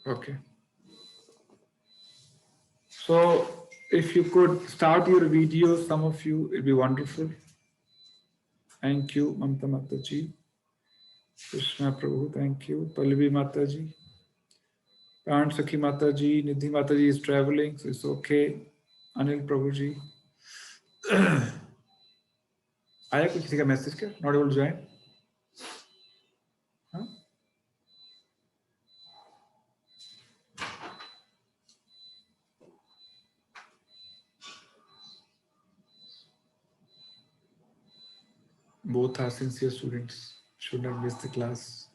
Okay. So if you could start your video, some of you, it'd be wonderful. Thank you, Mamta Mataji. Krishna Prabhu, thank you. Pallavi Mataji. Pran Sakhi Mataji. Nidhi Mataji is traveling, so it's okay. Anil Prabhuji. आया कुछ किसी का message क्या? Not able to join? हाँ? Both are sincere students. Should not miss the class.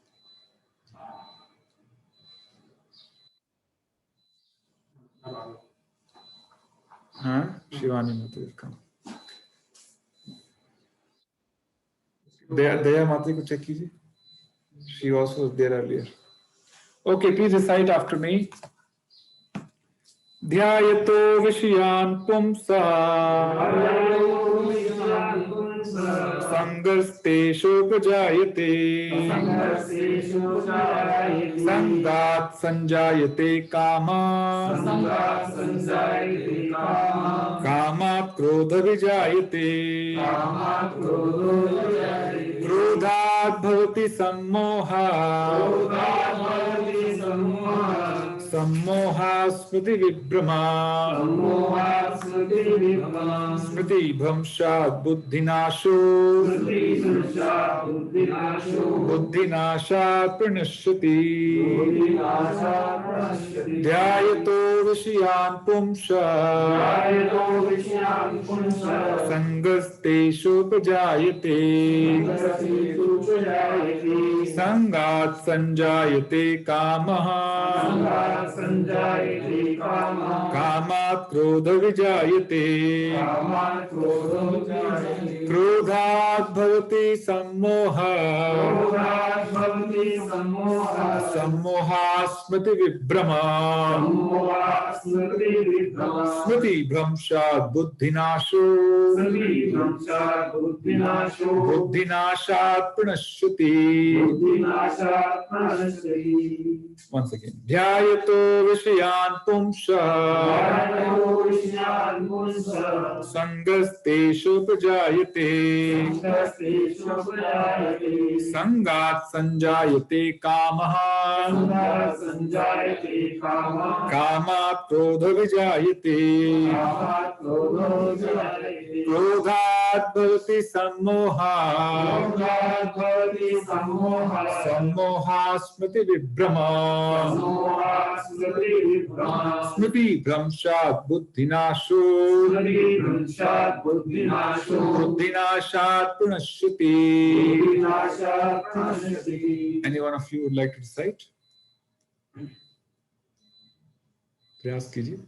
Huh? Shivani Mata will come. Daya Mata को check कीजिए. She also was there earlier. Okay, please recite after me. ध्यायतो विषयान् पुंसा संगस्तेषोपजायते संगात् संजायते कामात् क्रोध विजायते क्रोधात् भवति सम्मोहात् स्मृति विभ्रमा स्मृति भ्रंशात् बुद्धिनाशो बुद्धिनाशात् प्रणश्यति ध्यायतो विषयान् पुंसः संगस्तेषोपजायते संगात् संजायते कामः कामात् क्रोध विजायते क्रोधात् भवति सम्मोहात् स्मृति विभ्रमा स्मृति भ्रंशात् बुद्धिनाशो बुद्धिनाशात् प्रणश्यति Once again, ध्यायतो विषयान् पुंसः संगस्तेषुपजायते संगात् संजायते कामः कामात् क्रोध विजायते क्रोधात् भवति सम्मोहात् स्मृति विभ्रमा स्मृति भ्रंशात् बुद्धिनाशो बुद्धिनाशात् प्रणश्यति. Any one of you would like to recite? प्रयास कीजिए.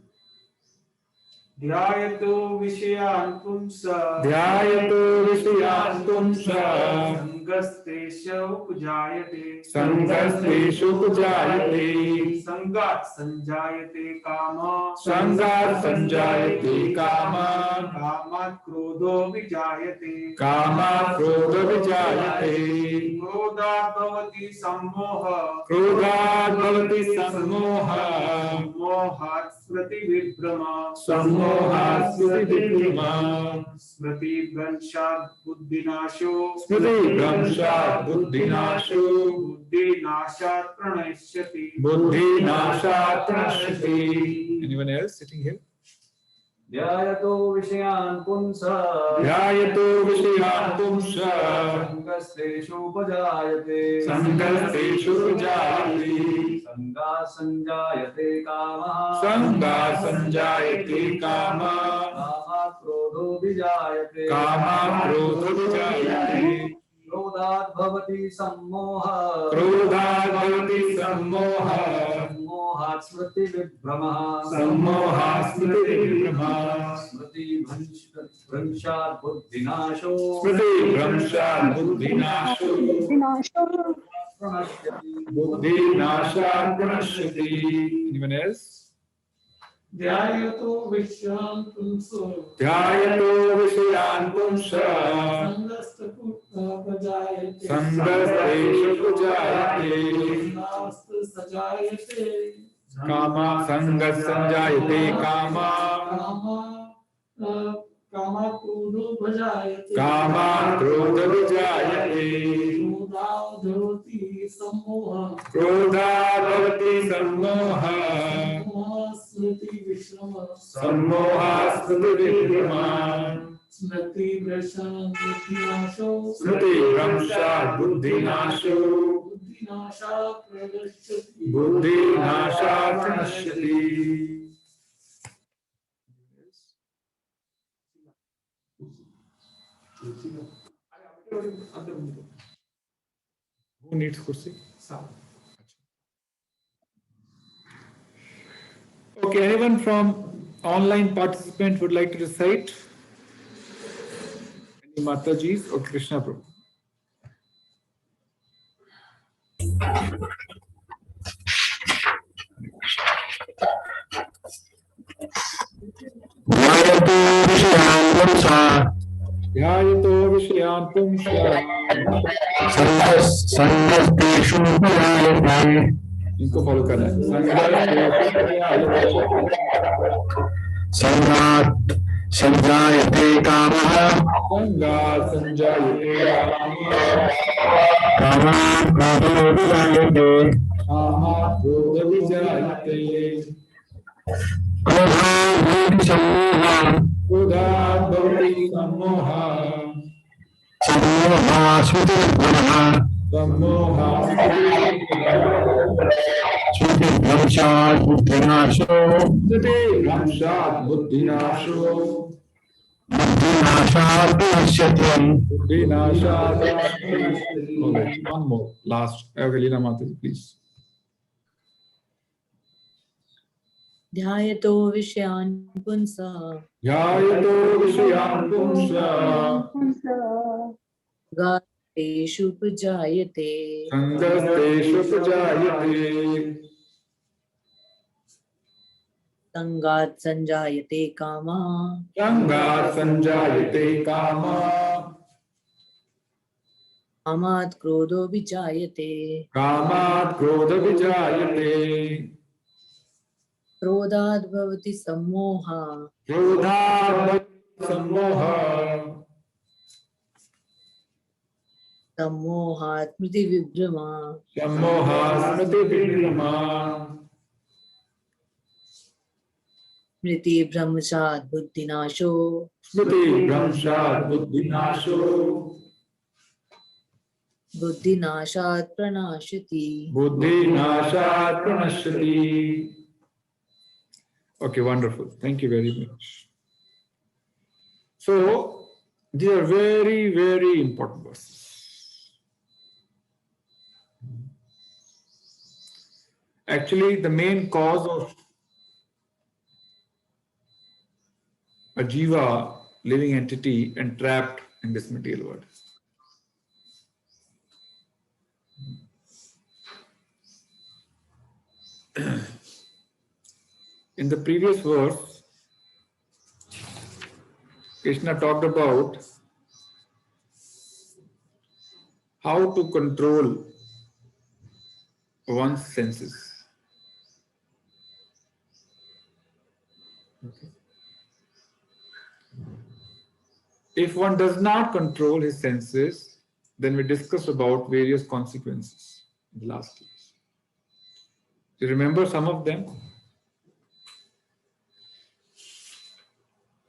ध्यायतो विषयान् पुंसः संगस्तेषुपजायते संगात् संजायते कामः कामात् क्रोधो विजायते क्रोधात् भवति सम्मोहात् स्मृति विभ्रमा स्मृति भ्रंशात् बुद्धिनाशो बुद्धिनाशात् प्रणश्यति. Anyone else sitting here? ध्यायतो विषयान् पुंसः संगस्तेषुपजायते संगात् संजायते कामः कामात् क्रोधो विजायते क्रोधात् भवति सम्मोहात् स्मृति विभ्रमः स्मृति भ्रंशात् बुद्धिनाशो बुद्धिनाशात् प्रणश्यति. Anyone else? ध्यायतो विश्राम पुंसो ध्यायतो विषयान् पुंसः संगस्तपुजायते संगस्तेषु जायते नास्त सजायते कामा संगः संजायते कामा कामा क्रोधो भजायते कामात् क्रोधविजायते क्रोधाद्धवति सम्मोहः क्रोधात् भवति सम्मोहः स्मृति विश्रम सम्मोहात् स्मृतिविभ्रमः स्मृतिभ्रंशात् बुद्धिनाशो स्मृतिभ्रंशात् बुद्धिनाशो बुद्धिनाशात् प्रदर्शति बुद्धिनाशात् प्रणश्यति Who needs kursi? Okay, anyone from online participant would like to recite? Any Matajis or Krishna Prabhu? ध्यायतो विषयान् पुंसः इनको फॉलो करना है संगात् संजायते कामः संगात् संजायते कामात् क्रोधो विजायते कामात् क्रोधविजायते क्रोधात् भवति सम्मोहः क्रोधात् भवति सम्मोहः सम्मोहात् स्मृतिविभ्रमः सम्मोहात् स्मृतिभ्रंशात् बुद्धिनाशो स्मृतिभ्रंशात् बुद्धिनाशो बुद्धिनाशात् प्रणश्यति बुद्धिनाशात् Okay, one more, last. Okay, Leena Mataji, please. ध्यायतो विषयान् पुंसः ध्यायतो विषयान् पुंसः गातेषु उपजायते संगस्तेषु प्रजायते संगात् संजायते कामः संगात् संजायते कामः कामात् क्रोधो विजायते कामात् क्रोधविजायते क्रोधात् भवति सम्मोहः क्रोधात् भवति सम्मोहः सम्मोहात् स्मृतिविभ्रमः सम्मोहात् स्मृतिविभ्रमः स्मृतिभ्रंशात् बुद्धिनाशो स्मृतिभ्रंशात् बुद्धिनाशो बुद्धिनाशात् प्रणाशति बुद्धिनाशात् प्रणश्यति. Okay, wonderful. Thank you very much. So, these are very, very important verses. Actually, the main cause of a jiva, living entity, entrapped in this material world. In the previous verse, Krishna talked about how to control one's senses. Okay. If one does not control his senses, then we discussed about various consequences in the last class. You remember some of them?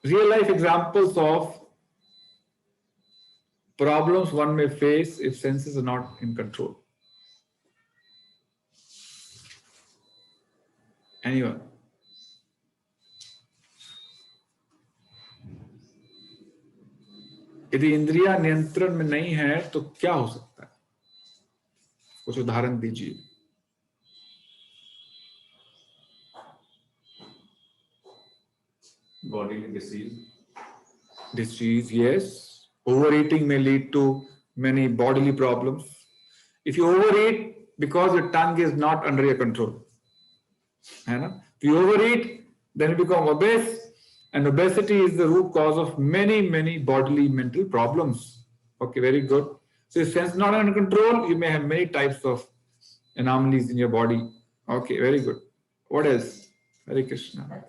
Real life examples of problems one may face if senses are not in control. Anyone? यदि इंद्रिया नियंत्रण में नहीं है तो क्या हो सकता है? कुछ उदाहरण दीजिए. Bodily disease. Disease, yes. Overeating may lead to many bodily problems. If you overeat because your tongue is not under your control, है ना? If you overeat, then you become obese, and obesity is the root cause of many bodily mental problems. Okay, very good. So if sense is not under control, you may have many types of anomalies in your body. Okay, very good. What else? Hare Krishna.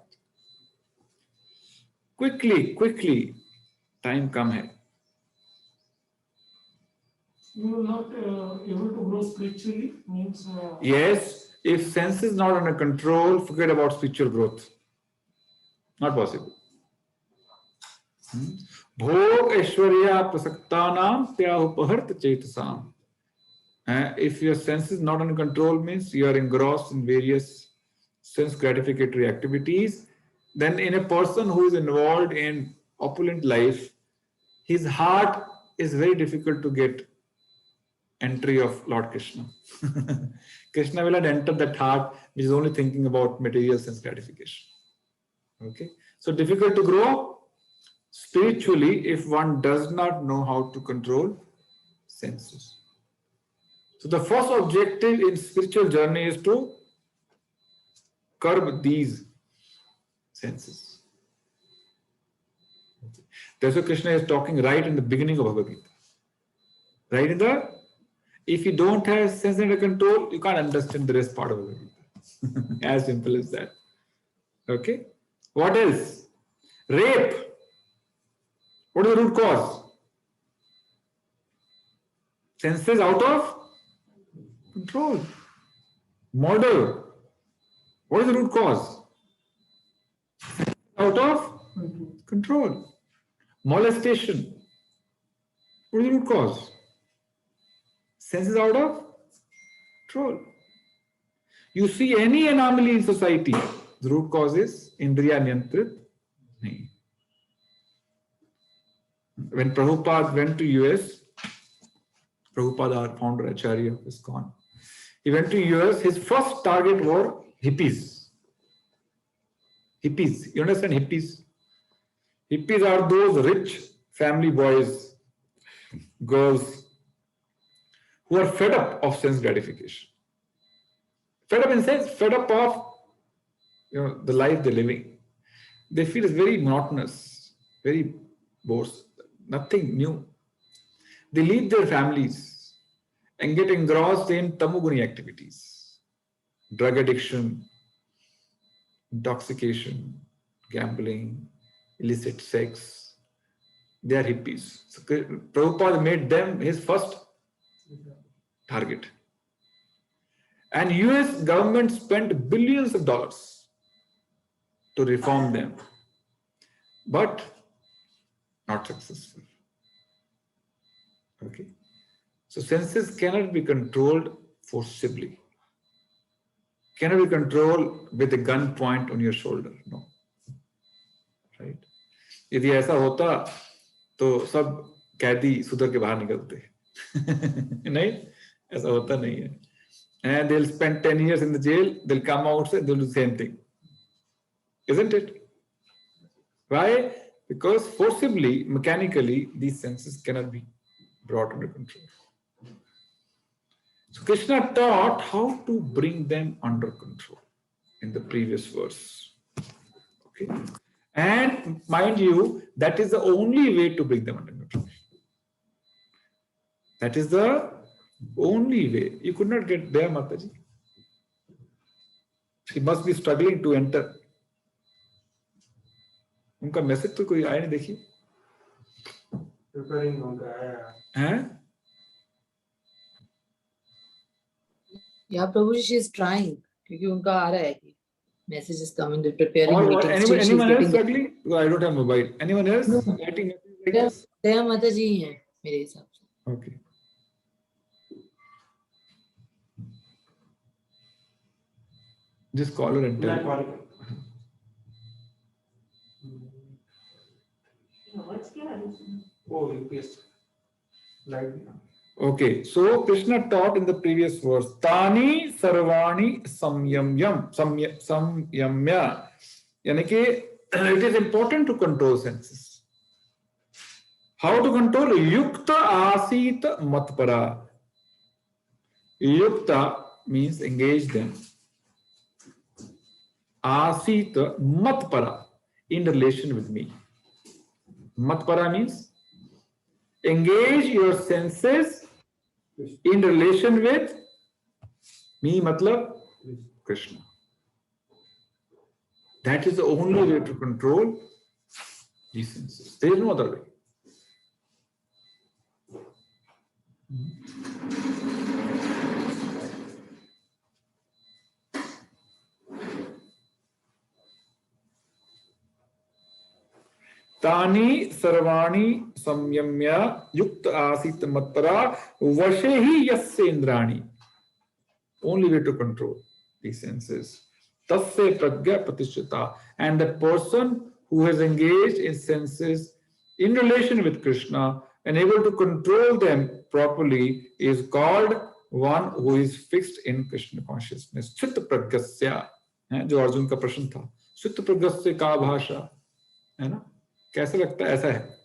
Quickly, time come hai. You will not able to grow spiritually means Yes, if sense is not under control, forget about spiritual growth. Not possible. Bhog Aishwarya Prasaktanam Tyahupaharta Chetasam. If your sense is not under control, means you are engrossed in various sense gratificatory activities, then in a person who is involved in opulent life, his heart is very difficult to get entry of Lord Krishna. Krishna will not enter that heart which is only thinking about material sense gratification. Okay, so difficult to grow spiritually if one does not know how to control senses. So the first objective in spiritual journey is to curb these senses. That's why Krishna is talking right in the beginning of Bhagavad Gita. Right in the, if you don't have sense under control, you can't understand the rest part of Bhagavad Gita. As simple as that. Okay. What else? Rape. What is the root cause? Senses out of control. Murder. What is the root cause? Out of control. Molestation. What is the root cause? Senses out of control. You see any anomaly in society, the root cause is Indriya Niyantrit nahi. When Prabhupada went to US, Prabhupada, our founder, Acharya of ISKCON, he went to US, his first target were hippies. Hippies, you understand hippies? Hippies are those rich family boys, girls, who are fed up of sense gratification. Fed up in sense, fed up of the life they're living. They feel it's very monotonous, very boring, nothing new. They leave their families and get engrossed in tamoguni activities, drug addiction, intoxication, gambling, illicit sex. They are hippies. So Prabhupada made them his first target. And US government spent billions of dollars to reform them, but not successful. Okay. So senses cannot be controlled forcibly. Cannot be controlled with a gun point on your shoulder. No. Right? यदि ऐसा होता तो सब कैदी सुधर के बाहर निकलते. नहीं, ऐसा होता नहीं है. And they'll spend 10 years in the jail, they'll come outside, they'll do the same thing. Isn't it? Why? Because forcibly, mechanically, these senses cannot be brought under control. So Krishna taught how to bring them under control in the previous verse. Okay. And mind you, that is the only way to bring them under control. That is the only way. You could not get there, Mataji. She must be struggling to enter. उनका message तो कोई आया नहीं, देखिए. Preparing उनका आया हैं? Yeah, Prabhuji, she is trying. क्योंकि उनका आ रहा है कि message is coming, they're preparing Or meeting. Still she's anyone else getting. struggling? Because I don't have mobile. Anyone else No. writing message like this? दया माता जी ही हैं मेरे हिसाब से. Okay. Just call her and tell मैं her. Call oh UPS light. Okay, so Krishna taught in the previous verse, Tani Sarvani Samyamyam, Samyamya. Yani ki it is important to control senses. How to control? Yukta Asita Matpara. Yukta means engage them. asita matpara, in relation with me. Matpara means engage your senses in relation with me, matlab Krishna. That is the only way to control these senses. There is no other way. तानि सर्वाणि संयम्य युक्त आसीत मत्परा वशे ही यस्य इंद्राणि. Only way to control these senses. Tasya pragya pratisthita. And the person who has engaged in senses in relation with Krishna and able to control them properly is called one who is fixed in Krishna consciousness. Chitta pragyasya, जो अर्जुन का प्रश्न था, चित्त प्रज्ञस्य का भाषा, है ना? कैसा लगता है? ऐसा है,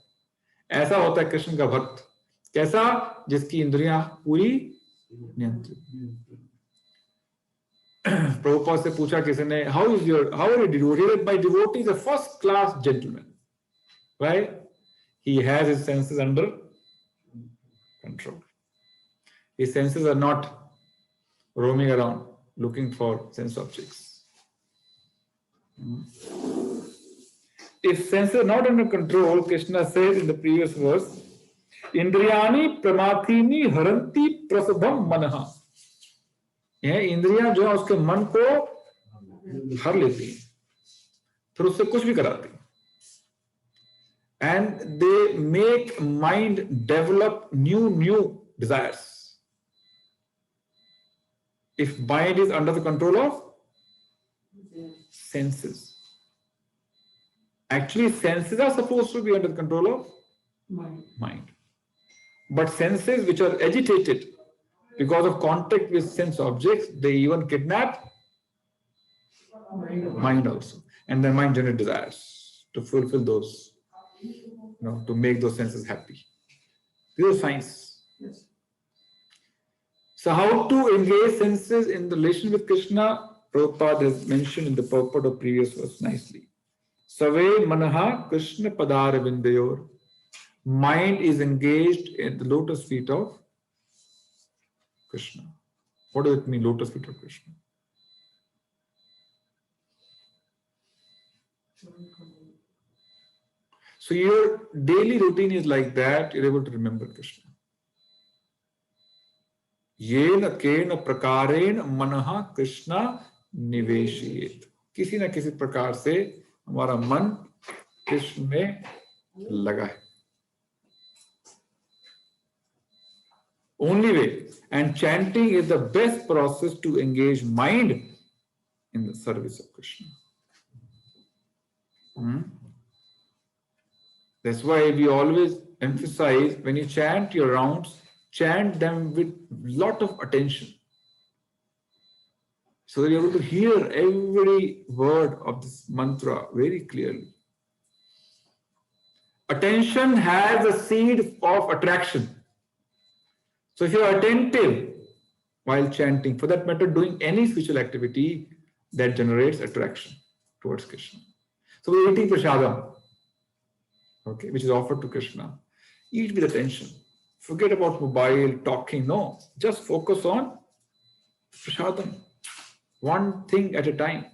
ऐसा होता है कृष्ण का भक्त. कैसा? जिसकी इंद्रियां पूरी नियंत्रित. प्रभुपाद से पूछा किसी ने, how are you devoted? My devotee is a first class gentleman. Why? He has his senses under control. His senses are not roaming around looking for sense objects. If senses are not under control, Krishna says in the previous verse, Indriyani pramathini haranti prasabham manaha. यह इंद्रियां जो है उसके मन को हर लेती हैं, फिर उससे कुछ भी कराती हैं. And they make mind develop new desires. If mind is under the control of senses. Actually, senses are supposed to be under the control of mind. But senses which are agitated because of contact with sense objects, they even kidnap mind also. And then mind generates desires to fulfill those, to make those senses happy. These are signs. Yes. So how to engage senses in relation with Krishna? Prabhupada has mentioned in the purport of previous verse nicely. Save manaha Krishna padara vindayor. Mind is engaged in the lotus feet of Krishna. What does it mean, lotus feet of Krishna? So your daily routine is like that, you're able to remember Krishna. Yena kena prakareण मनः कृष्णा निवेशयेत. किसी न किसी प्रकार से हमारा मन कृष्ण में लगा है. Only way. And chanting is the best process to engage mind in the service of Krishna. That's why we always emphasize, when you chant your rounds, chant them with lot of attention, so that you're able to hear every word of this mantra very clearly. Attention has a seed of attraction. So if you're attentive while chanting, for that matter, doing any spiritual activity, that generates attraction towards Krishna. So we're eating prasadam, okay, which is offered to Krishna. Eat with attention. Forget about mobile, talking. No, just focus on prasadam. One thing at a time.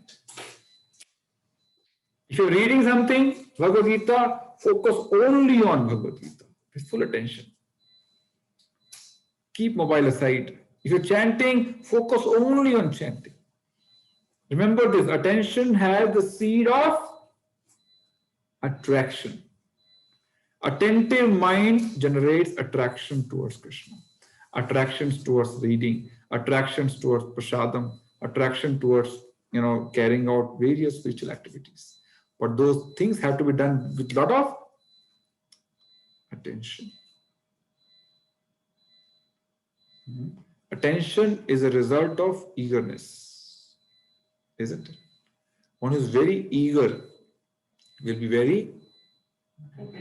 If you're reading something, Bhagavad Gita, focus only on Bhagavad Gita with full attention. Keep mobile aside. If you're chanting, focus only on chanting. Remember this, attention has the seed of attraction. Attentive mind generates attraction towards Krishna. Attractions towards reading, attractions towards prasadam, attraction towards, carrying out various spiritual activities. But those things have to be done with a lot of attention. Attention is a result of eagerness, isn't it? One who is very eager will be very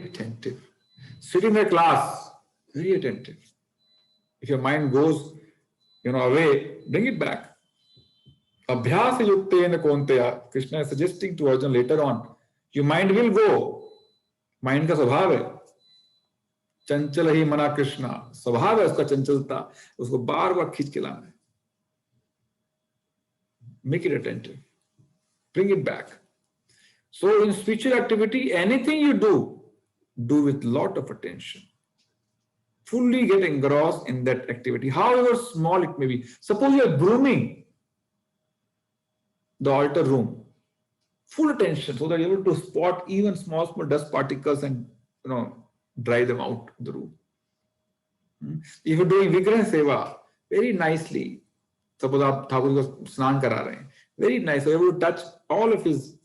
attentive. Sit in a class, very attentive. If your mind goes, away, bring it back. Abhyasa yuktena kaunteya, Krishna is suggesting to Arjuna later on, your mind will go. Mind का स्वभाव है. चंचल ही मना कृष्णा, स्वभाव है उसका चंचलता, उसको बार बार खींच के लाना है. Make it attentive. Bring it back. So in spiritual activity, anything you do with lot of attention. Fully get engrossed in that activity, however small it may be. Suppose you are brooming the altar room. Full attention so that you're able to spot even small dust particles and dry them out of the room. If you're doing Vigraha Seva, very nicely, suppose आप ठाकुर को स्नान करा रहे हैं, very nice, so you're able to touch all of his,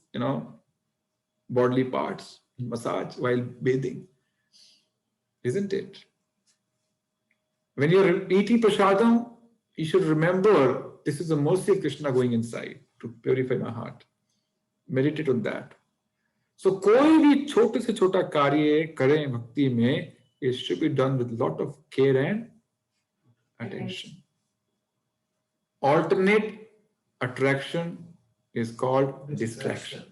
bodily parts, massage while bathing, isn't it? When you're eating prasadam, you should remember this is the mercy of Krishna going inside to purify my heart. Meditate on that. So कोई भी छोटे से छोटा कार्य करें भक्ति में, it should be done with lot of care and attention. Alternate attraction is called distraction.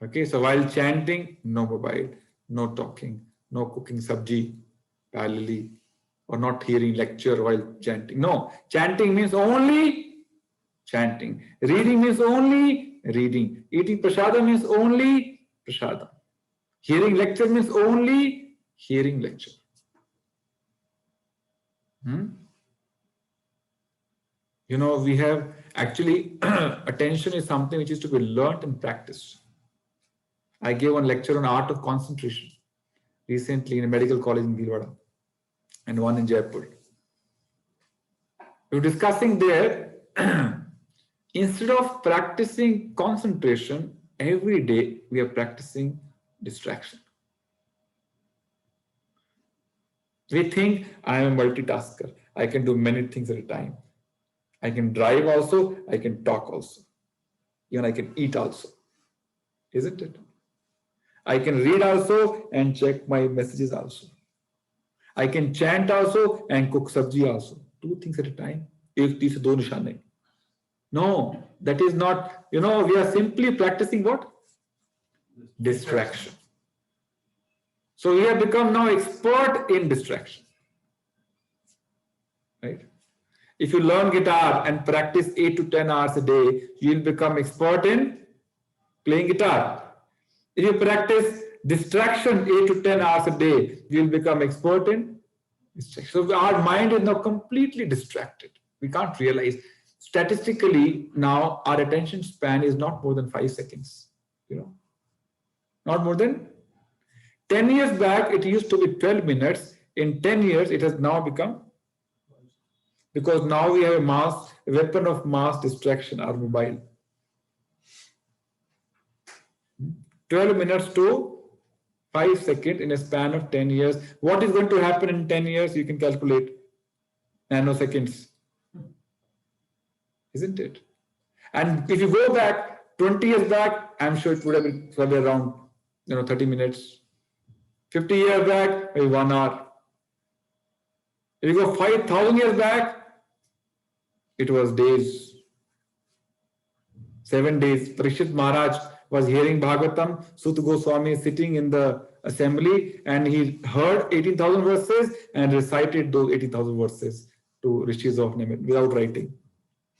Okay, so while chanting, no mobile, no talking, no cooking sabji parallelly, or not hearing lecture while chanting. No, chanting means only chanting. Reading means only reading. Eating prasadam means only prasadam. Hearing lecture means only hearing lecture. We have actually, attention is something which is to be learnt and practiced. I gave one lecture on art of concentration recently in a medical college in Bhilwara and one in Jaipur. We were discussing there, instead of practicing concentration, every day we are practicing distraction. We think I am a multitasker. I can do many things at a time. I can drive also, I can talk also. Even I can eat also. Isn't it? I can read also and check my messages also. I can chant also and cook sabji also. 2 things at a time. Ek tir se do nishan nahi. No, that is not, we are simply practicing what? Distraction. So we have become now expert in distraction. Right? If you learn guitar and practice 8 to 10 hours a day, you will become expert in playing guitar. If you practice distraction 8 to 10 hours a day, you will become expert in distraction. So our mind is now completely distracted. We can't realize. Statistically, now our attention span is not more than 5 seconds. Not more than 10 years back, it used to be 12 minutes. In 10 years, it has now become, because now we have a weapon of mass distraction, our mobile. 12 minutes to 5 seconds in a span of 10 years. What is going to happen in 10 years? You can calculate. Nanoseconds. Isn't it? And if you go back 20 years back, I'm sure it would have been probably around 30 minutes. 50 years back, maybe 1 hour. If you go 5,000 years back, it was days. 7 days. Parikshit Maharaj was hearing Bhagavatam. Sut Goswami sitting in the assembly and he heard 18,000 verses and recited those 18,000 verses to Rishis of Nimit without writing.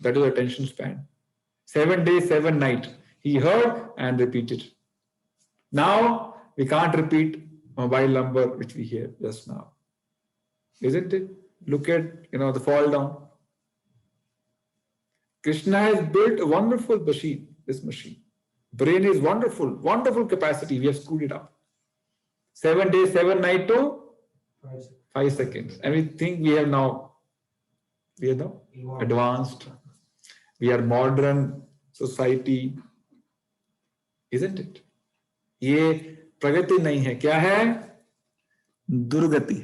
That is attention span. 7 days, 7 nights. He heard and repeated. Now we can't repeat mobile number which we hear just now. Isn't it? Look at the fall down. Krishna has built a wonderful machine, this machine. Brain is wonderful, wonderful capacity. We have screwed it up. 7 days, 7 nights to 5 seconds. And we think we are now advanced. We are modern society. Isn't it? ये प्रगति नहीं है. क्या है? दुर्गति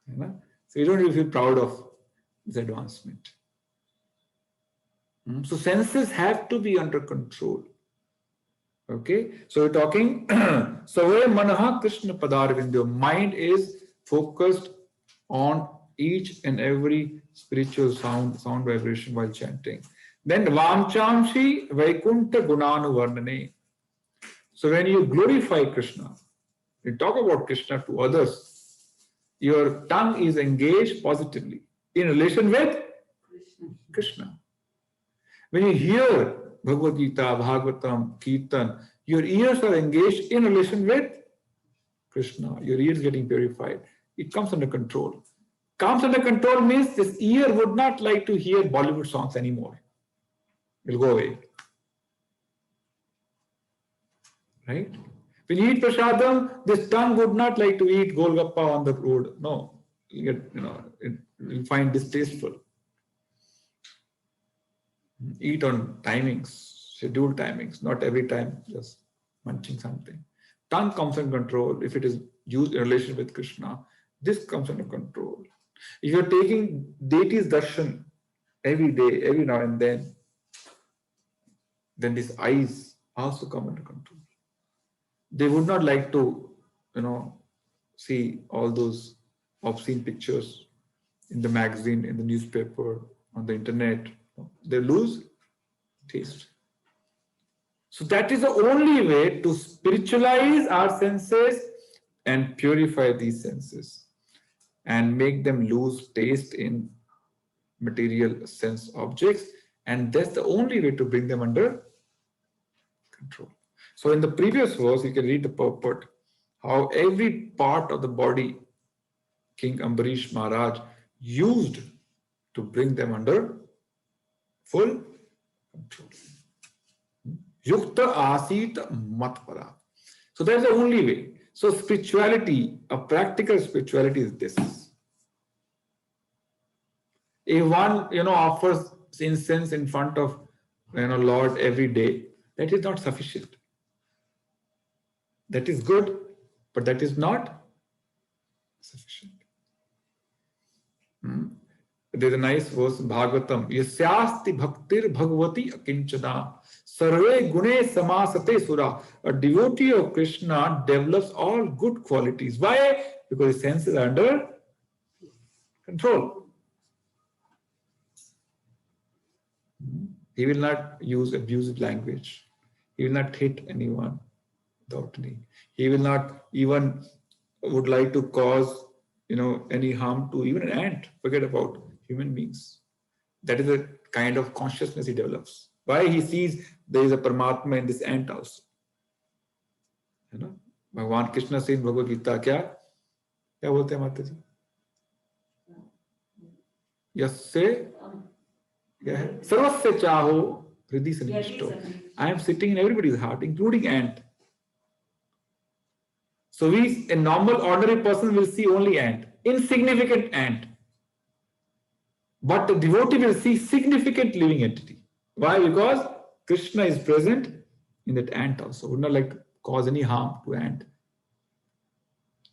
है ना? So you don't even feel proud of this advancement. So senses have to be under control. Okay, so we're talking. So where manaha Krishna padarvindyo, mind is focused on each and every spiritual sound vibration while chanting. Then Vamchamshi Vaikunta Gunanuvarnane. So when you glorify Krishna, you talk about Krishna to others, your tongue is engaged positively in relation with Krishna. When you hear Bhagavad Gita, Bhagavatam, Kirtan, your ears are engaged in relation with Krishna. Your ears getting purified. It comes under control. Comes under control means this ear would not like to hear Bollywood songs anymore. It will go away. Right? When you eat prasadam, this tongue would not like to eat golgappa on the road. No, it will find distasteful. Eat on timings, scheduled timings, not every time just munching something. Tongue comes in control if it is used in relation with Krishna. This comes under control. If you are taking deity's darshan every day, every now and then these eyes also come under control. They would not like to, see all those obscene pictures in the magazine, in the newspaper, on the internet. They lose taste. So that is the only way to spiritualize our senses and purify these senses and make them lose taste in material sense objects. And that's the only way to bring them under control. So in the previous verse, you can read the purport, how every part of the body King Ambarish Maharaj used to bring them under full control. Yukta Asita Matpara. So that's the only way. So spirituality, a practical spirituality is this. If one, offers incense in front of, Lord every day, that is not sufficient. That is good, but that is not sufficient. There's a nice verse in Bhagavatam. Yasyasti bhaktir bhagavati akinchana sarve gune samasate sura. A devotee of Krishna develops all good qualities. Why? Because his senses are under control. He will not use abusive language. He will not hit anyone without any. He will not even would like to cause, any harm to even an ant. Forget about human beings. That is the kind of consciousness he develops. Why? He sees there is a Paramatma in this ant also. Bhagavan Krishna says in Bhagavad Gita, क्या बोलते हैं माता जी? यस्से क्या है? सर्वस्य चाहो हृदय सन्निविष्टो. I am sitting in everybody's heart, including ant. So a normal, ordinary person will see only ant, insignificant ant. But the devotee will see significant living entity. Why? Because Krishna is present in that ant also. Would not like to cause any harm to ant.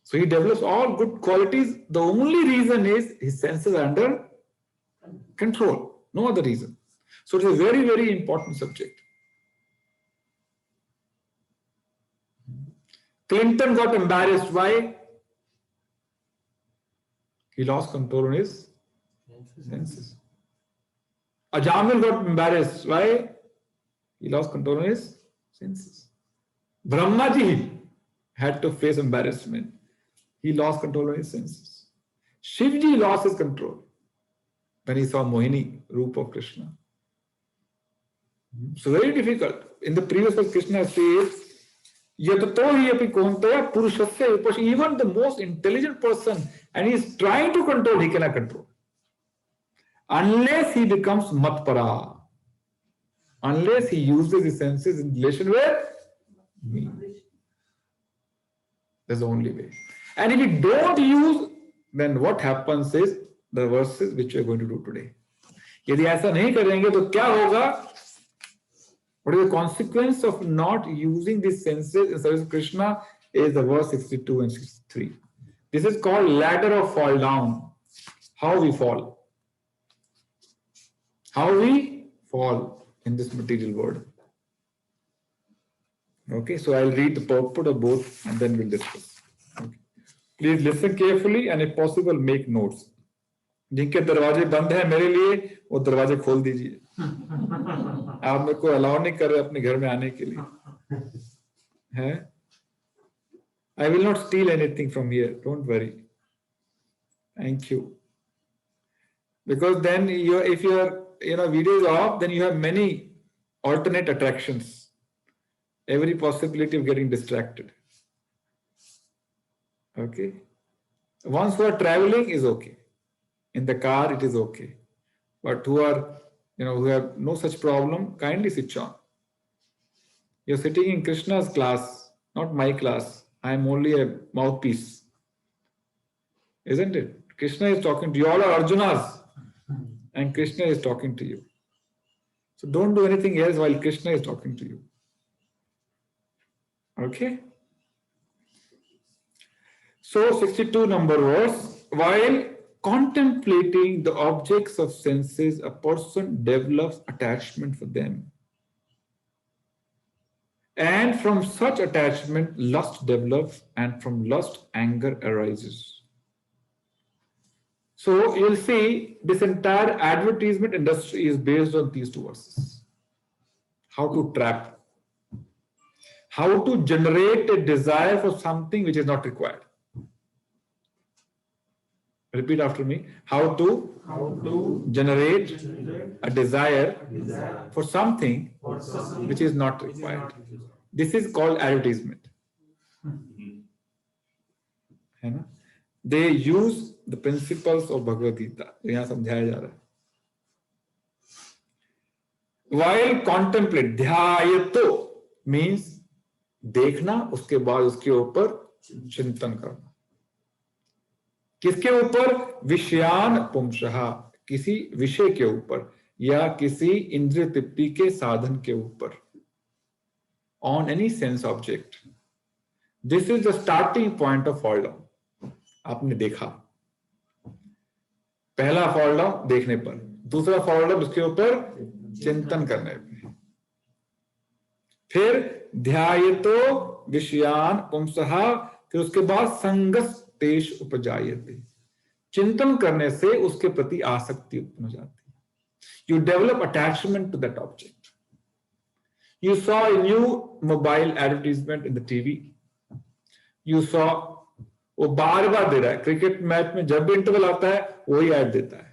So he develops all good qualities. The only reason is his senses are under control. No other reason. So it's a very, very important subject. Clinton got embarrassed. Why? He lost control on his senses. Ajamil got embarrassed. Why? He lost control on his senses. Brahmaji had to face embarrassment. He lost control on his senses. Shivji lost his control when he saw Mohini, Roop of Krishna. So very difficult. In the previous verse, Krishna says, Yatato hi api kontaya purushasya vipashi. Even the most intelligent person, and he is trying to control, he cannot control. Unless he becomes matpara. Unless he uses his senses in relation with me. That's the only way. And if you don't use, then what happens is the verses which we are going to do today. यदि ऐसा नहीं करेंगे तो क्या होगा? What is the consequence of not using these senses in service of Krishna is the verse 62 and 63. This is called ladder of fall down. How we fall. How we fall in this material world. Okay, so I'll read the purport of both and then we'll discuss. Okay. Please listen carefully and if possible make notes. जिनके दरवाजे बंद हैं मेरे लिए, वो दरवाजे खोल दीजिए। आप मेरे को अलाउ नहीं कर रहे अपने घर में आने के लिए, है? I will not steal anything from here. Don't worry. Thank you. Because then if your video is off, then you have many alternate attractions. Every possibility of getting distracted. Okay. Once who are traveling is okay. In the car it is okay. But who are who have no such problem, kindly switch on. You're sitting in Krishna's class, not my class. I am only a mouthpiece. Isn't it? Krishna is talking to you. All are Arjunas. And Krishna is talking to you. So don't do anything else while Krishna is talking to you. Okay? So 62 number was, while contemplating the objects of senses, a person develops attachment for them. And from such attachment, lust develops, and from lust, anger arises. So you'll see this entire advertisement industry is based on these two verses. How to trap, how to generate a desire for something which is not required. Repeat after me. How to generate a desire for something which is not required. This is called advertisement. है ना? They use the principles of Bhagavad Gita. यहाँ समझाया जा रहा है. While contemplate, ध्यायतो means देखना, उसके बाद उसके ऊपर चिंतन करना. किसके ऊपर? विषयान पुंसः, किसी विषय के ऊपर या किसी इंद्रिय तृप्ति के साधन के ऊपर. On any sense object. This is the starting point of fall down. आपने देखा, पहला fall down देखने पर, दूसरा fall down उसके ऊपर चिंतन करने पर, फिर ध्यायतो विषयान पुंसः, फिर उसके बाद संगस्तेष उपजायते, चिंतन करने से उसके प्रति आसक्ति उत्पन्न हो जाती है. You develop attachment to that object. You saw a new mobile advertisement in the TV. You saw, वो बार बार दे रहा है, क्रिकेट मैच में जब भी इंटरवल आता है वही ऐड देता है.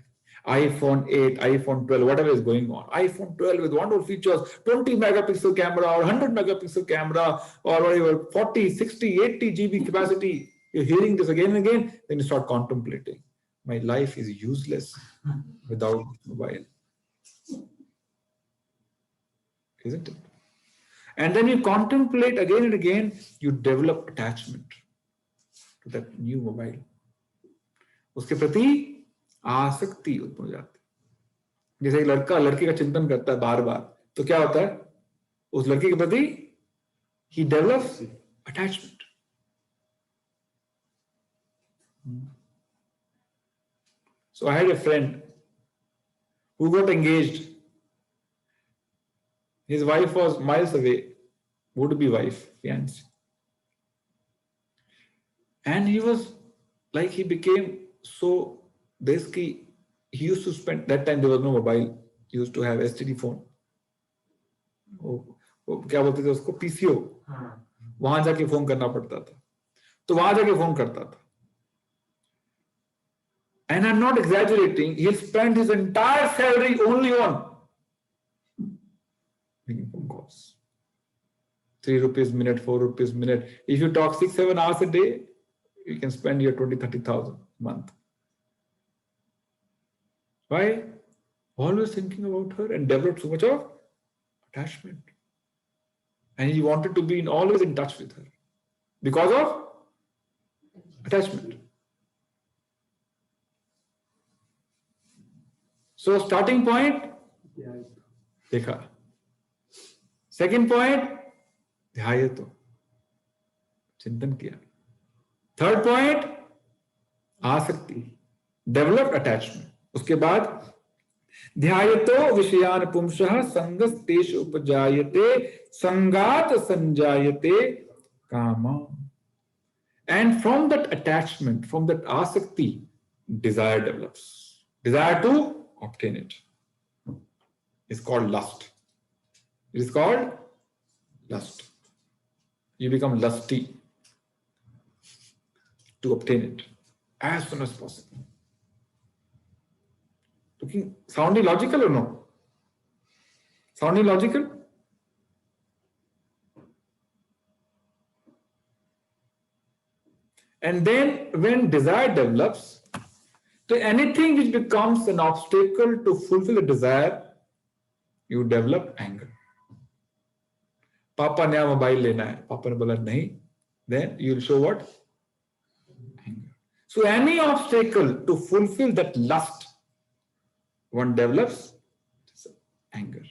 iPhone 8, iPhone 12, whatever is going on. iPhone 12 with wonderful features, 20 megapixel camera or 100 megapixel camera or whatever, 40, 60, 80 GB capacity. You're hearing this again and again, then you start contemplating. My life is useless without mobile. Isn't it? And then you contemplate again and again, you develop attachment to that new mobile. उसके प्रति आसक्ति उत्पन्न हो जाती है. जैसे एक लड़का लड़की का चिंतन करता है बार बार, तो क्या होता है? उस लड़की के प्रति he develops attachment. So I had a friend who got engaged. His wife was miles away, would-be wife, fiancé. And he was like, he became so, basically, he used to spend, that time there was no mobile, he used to have STD phone. क्या बोलते थे उसको? PCO. वहां जाके phone करना पड़ता था, तो वहां जाके फोन करता था. And I'm not exaggerating, he'll spend his entire salary only on making phone calls. 3 rupees minute, 4 rupees minute. If you talk 6-7 hours a day, you can spend your 20,000-30,000 a month. Why? Always thinking about her and developed so much of attachment. And he wanted to be always in touch with her because of attachment. So starting point, देखा. Second point, ध्यायतो, चिंतन किया. Third point, आसक्ति, develop attachment. उसके बाद ध्यायतो विषयान पुंसः संगस्तेषु उपजायते संगात संजायते कामा. And from that attachment, from that asakti, desire develops. desire to obtain it. It's called lust. It is called lust. You become lusty to obtain it as soon as possible. Looking sounding logical or no? Sounding logical? And then when desire develops, so anything which becomes an obstacle to fulfill the desire, you develop anger. Papa नया mobile लेना है, पापा ने बोला नहीं, then you will show what? Anger. So any obstacle to fulfill that lust, one develops anger.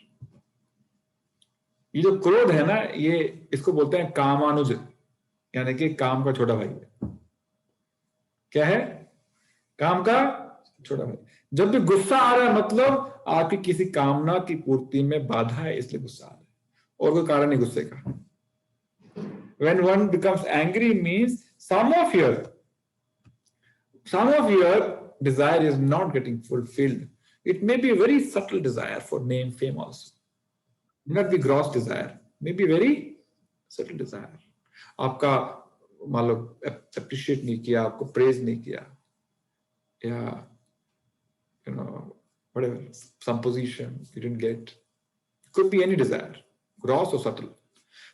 ये जो क्रोध है ना, ये इसको बोलते हैं कामानुज, यानी कि काम का छोटा भाई है. क्या है? काम का छोटा भाई. जब भी गुस्सा आ रहा है मतलब आपकी किसी कामना की पूर्ति में बाधा है, इसलिए गुस्सा आ रहा है, और कोई कारण नहीं गुस्से का. When one becomes angry means some of your desire is not getting fulfilled. It may be a very subtle desire for name, fame also. Not be gross desire, maybe very subtle desire. आपका मान लो appreciate नहीं किया, आपको praise नहीं किया, या you know whatever, some position you didn't get. Could be any desire, gross or subtle.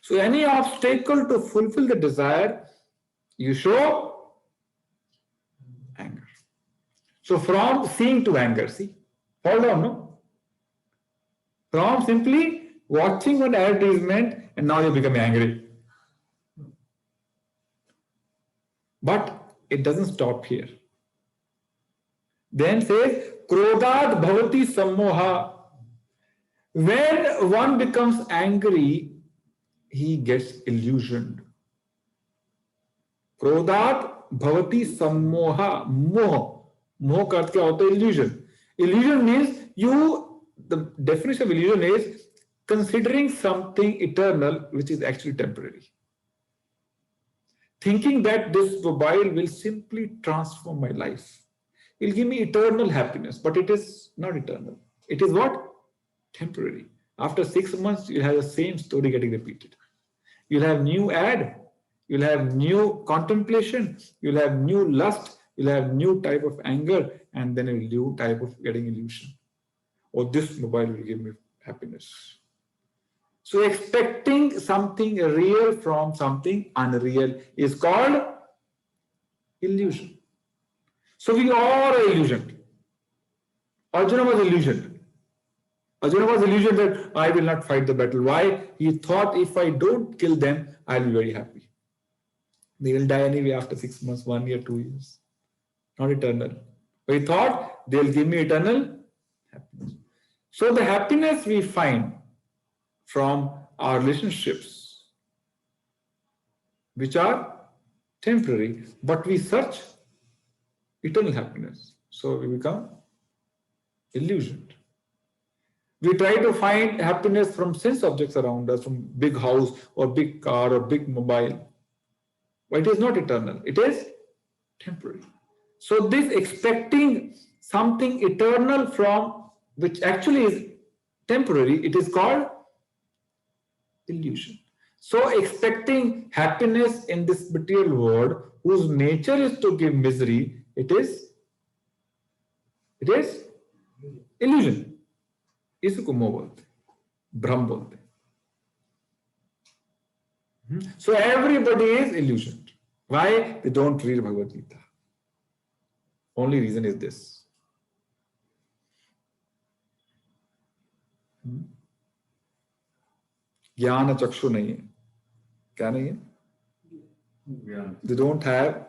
So any obstacle to fulfill the desire, you show anger. So from seeing to anger, see, fall down, no? From simply watching one advertisement and now you become angry. But it doesn't stop here. Then says, Krodhat bhavati sammoha. When one becomes angry, he gets illusioned. Krodhat bhavati sammoha. Moha. Moha ka arth kya hota hai? Illusion. Illusion means the definition of illusion is considering something eternal which is actually temporary. Thinking that this mobile will simply transform my life. It will give me eternal happiness, but it is not eternal. It is what? Temporary. After 6 months, you'll have the same story getting repeated. You'll have new ad, you'll have new contemplation, you'll have new lust, you'll have new type of anger, and then a new type of getting illusion. Or this mobile will give me happiness. So expecting something real from something unreal is called illusion. So we all are illusioned. Arjuna was illusioned. Arjuna was illusioned that I will not fight the battle. Why? He thought if I don't kill them, I'll be very happy. They will die anyway after 6 months, 1 year, 2 years. Not eternal. But he thought they'll give me eternal happiness. So the happiness we find from our relationships, which are temporary, but we search eternal happiness. So we become illusioned. We try to find happiness from sense objects around us, from big house or big car or big mobile. But it is not eternal. It is temporary. So this expecting something eternal from which actually is temporary, it is called illusion. So expecting happiness in this material world whose nature is to give misery, it is illusion. इसको मोह बोलते, भ्रम बोलते. So everybody is illusioned. Why? They don't read Bhagavad Gita. Only reason is this. ज्ञान चक्षु नहीं है. क्या नहीं है? They don't have,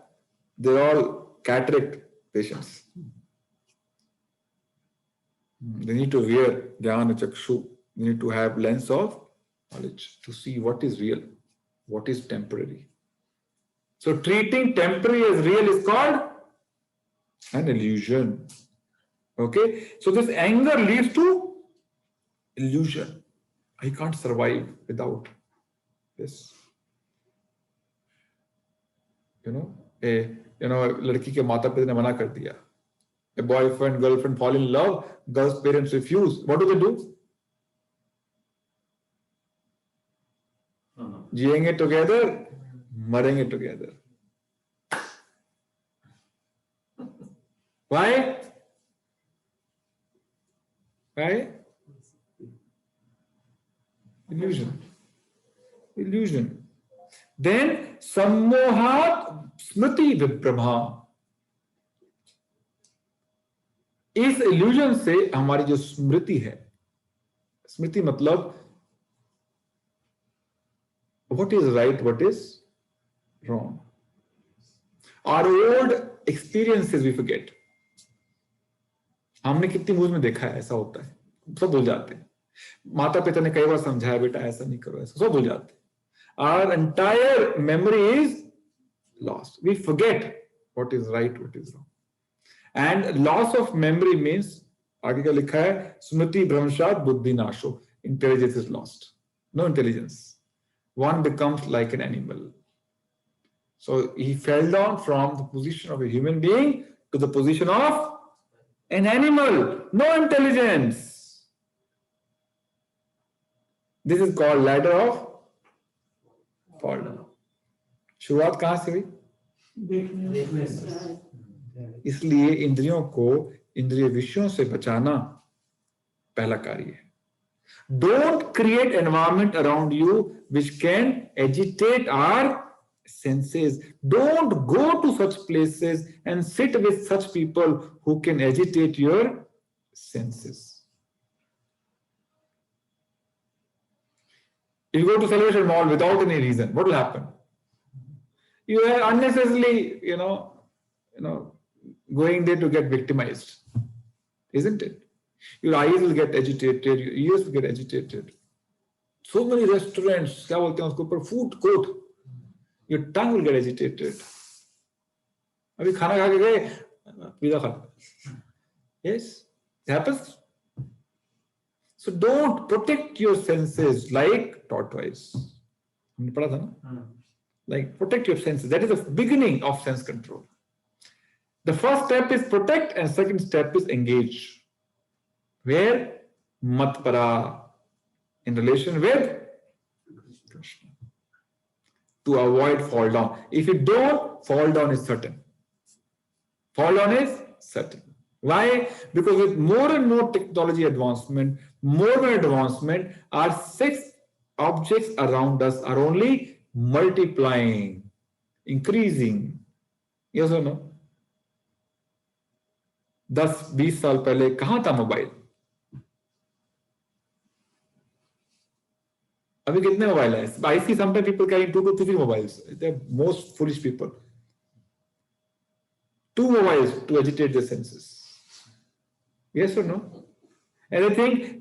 they're all cataract patients. They need to wear jnana chakshu. They need to have lens of knowledge to see what is real, what is temporary. So treating temporary as real is called an illusion. Okay? So this anger leads to illusion. I can't survive without this. लड़की के माता पिता ने मना कर दिया. A boyfriend, girlfriend fall in love, girl's parents refuse. What do? जिएंगे together, मरेंगे together. Why? Why? Illusion. Then sammohat smriti vibhrama. इस illusion से हमारी जो स्मृति है, स्मृति मतलब what is right, what is wrong. Our old experiences we forget. हमने कितनी मूवीज में देखा है ऐसा होता है, सब भूल जाते हैं. माता पिता ने कई बार समझाया बेटा ऐसा नहीं करो, ऐसा, सब भूल जाते हैं. Our entire memory is lost. We forget what is right, what is wrong. And loss of memory means, आगे क्या लिखा है, स्मृति भ्रंशात बुद्धि नाशो. Intelligence is lost. No intelligence. One becomes like an animal. So he fell down from the position of a human being to the position of an animal. No intelligence. This is called ladder of fall down. शुरुआत कहां से हुई? देखने से। इसलिए इंद्रियों को इंद्रिय विषयों से बचाना पहला कार्य है. Don't create environment around you which can agitate our senses. Don't go to such places and sit with such people who can agitate your senses. If you go to Celebration Mall without any reason, what will happen? You are unnecessarily, going there to get victimized, isn't it? Your eyes will get agitated, your ears will get agitated. So many restaurants, क्या बोलते हैं उसको ऊपर, food court, your tongue will get agitated. अभी खाना खा के गए, पिज़्ज़ा खा. Yes, it happens. So don't protect your senses like tortoise. हमने पढ़ा था ना? Like protect your senses. That is the beginning of sense control. The first step is protect and second step is engage. Where? Matpara. In relation with Krishna. To avoid fall down. If you don't, fall down is certain. Fall down is certain. Why? Because with more and more technology advancement, our 6 objects around us are only multiplying, increasing. Yes or no? 10-20 साल पहले कहां था mobile? अभी कितने mobile है? I see sometimes people carrying 2 to 3 mobiles. They're most foolish people. 2 mobiles to agitate their senses. Yes or no? And I think,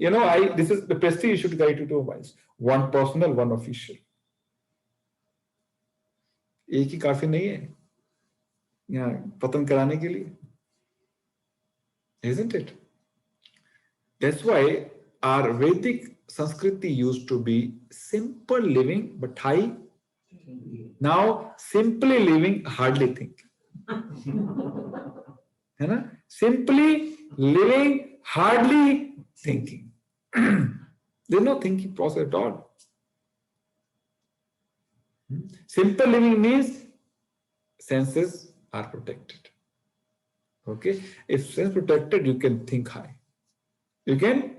this is the prestige issue to carry 2 mobiles. One personal, one official. एक ही काफी नहीं है यहाँ पतन कराने के लिए. Isn't it? That's why our Vedic Sanskriti used to be simple living but high. Now simply living, hardly think. है ना? Simply living, hardly thinking. There's no thinking process at all. Simple living means senses are protected. Okay? If sense protected, you can think high. You can,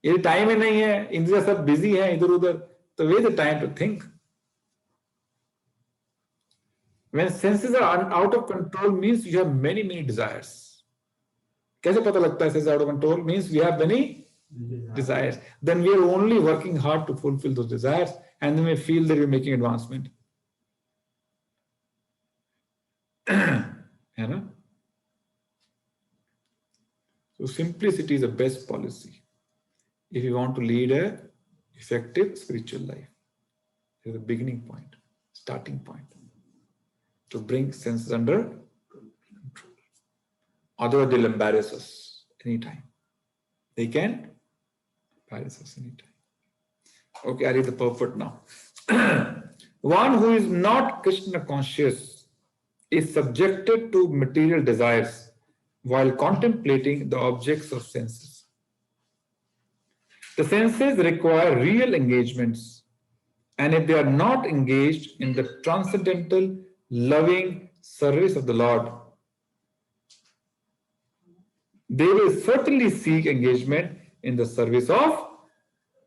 ये time ही नहीं है, इंद्रियां सब busy हैं इधर उधर, तो where's the time to think? When senses are out of control means you have many desires. कैसे पता लगता है senses out of control? Means we have many desires. Then we are only working hard to fulfill those desires, and then we feel that we're making advancement. है ना? So simplicity is the best policy if you want to lead a effective spiritual life. It is the beginning point, starting point, to bring senses under control. Otherwise, they'll embarrass us anytime. They can embarrass us anytime. Okay, I read the purport now. One who is not Krishna conscious is subjected to material desires while contemplating the objects of senses. The senses require real engagements, and if they are not engaged in the transcendental, loving service of the Lord, they will certainly seek engagement in the service of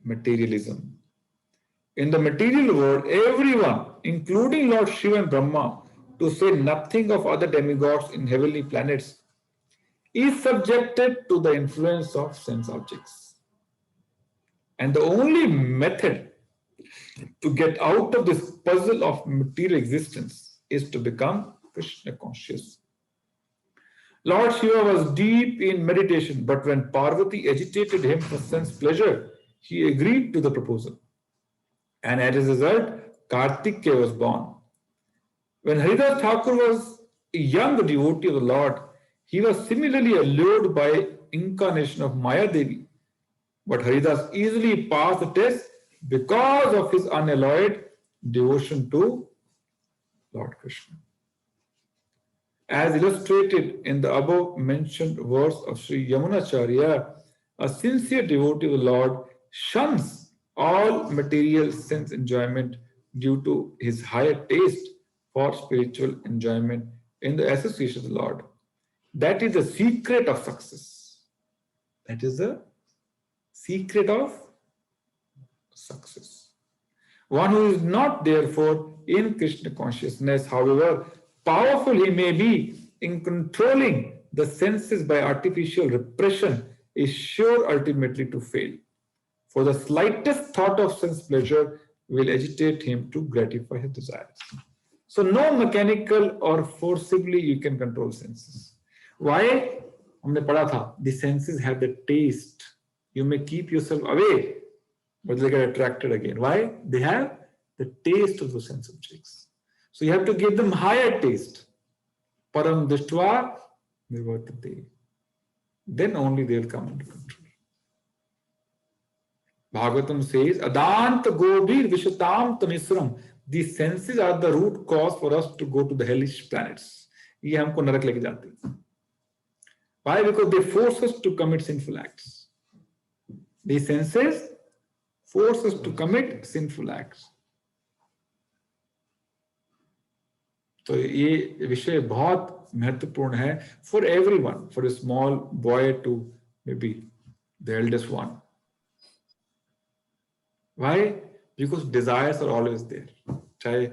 materialism. In the material world, everyone, including Lord Shiva and Brahma, to say nothing of other demigods in heavenly planets, is subjected to the influence of sense objects. And the only method to get out of this puzzle of material existence is to become Krishna conscious. Lord Shiva was deep in meditation, but when Parvati agitated him for sense pleasure, he agreed to the proposal. And as a result, Kartikeya was born. When Haridas Thakur was a young devotee of the Lord, he was similarly allured by incarnation of Maya Devi. But Haridas easily passed the test because of his unalloyed devotion to Lord Krishna. As illustrated in the above mentioned verse of Sri Yamunacharya, a sincere devotee of the Lord shuns all material sense enjoyment due to his higher taste for spiritual enjoyment in the association of the Lord. That is the secret of success. That is the secret of success. One who is not therefore in Krishna consciousness, however powerful he may be in controlling the senses by artificial repression, is sure ultimately to fail. For the slightest thought of sense pleasure will agitate him to gratify his desires. So no mechanical or forcibly you can control senses. Why? हमने पढ़ा था, the senses have the taste. You may keep yourself away, but they get attracted again. Why? They have the taste of those sense objects. So you have to give them higher taste. Param dishtva nirvartate. Then only they will come into control. Bhagavatam says, Adant Gobir Vishatam Tamisram. These senses are the root cause for us to go to the hellish planets. ये हमको नरक लेके जाते हैं. Why? Because they force us to commit sinful acts. These senses force us to commit sinful acts. तो ये विषय बहुत महत्वपूर्ण है for everyone, for a small boy to maybe the eldest one. Why? Because desires are always there. चाहे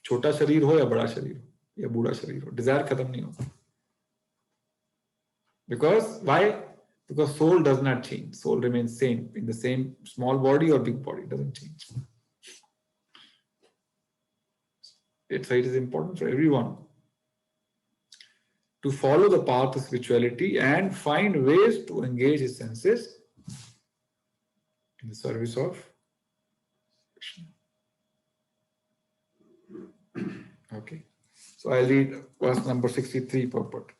छोटा शरीर हो या बड़ा शरीर हो या बूढ़ा शरीर हो, desire खत्म नहीं होता. Because why? Because soul does not change. Soul remains same in the same small body or big body. It doesn't change. It is important for everyone to follow the path of spirituality and find ways to engage his senses in the service of Krishna. Okay. So I'll read verse number 63 purport.